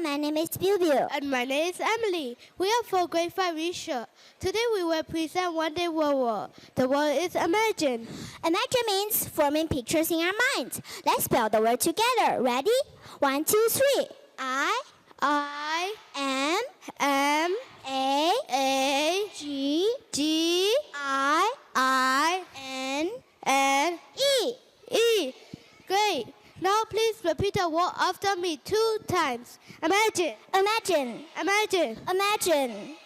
my name is Biu Biu. And my name is Emily. We are for grade 5 Reef Sharks. Today we will present One Day World War. The word is imagine. Imagine means forming pictures in our minds. Let's spell the word together. Ready? 1, 2, 3. I M M A G I I N N E. Great. Now please repeat the word after me 2 times. Imagine. Imagine. Imagine. Imagine.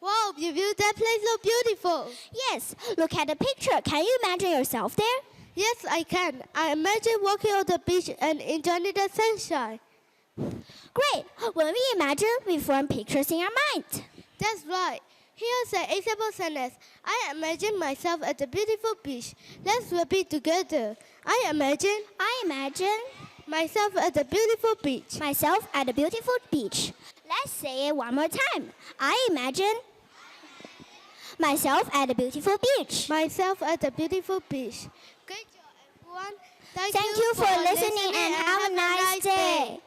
Wow, Biu Biu, that place so beautiful. Yes, look at the picture. Can you imagine yourself there? Yes, I can. I imagine walking on the beach and enjoying the sunshine. Great. When we imagine, we form pictures in our mind. That's right. Here's an example sentence. I imagine myself at the beautiful beach. Let's repeat together. I imagine myself at the beautiful beach. Myself at a beautiful beach. Let's say it one more time. I imagine myself at a beautiful beach. Myself at the beautiful beach. Great job, everyone. Thank you for listening and have a nice day.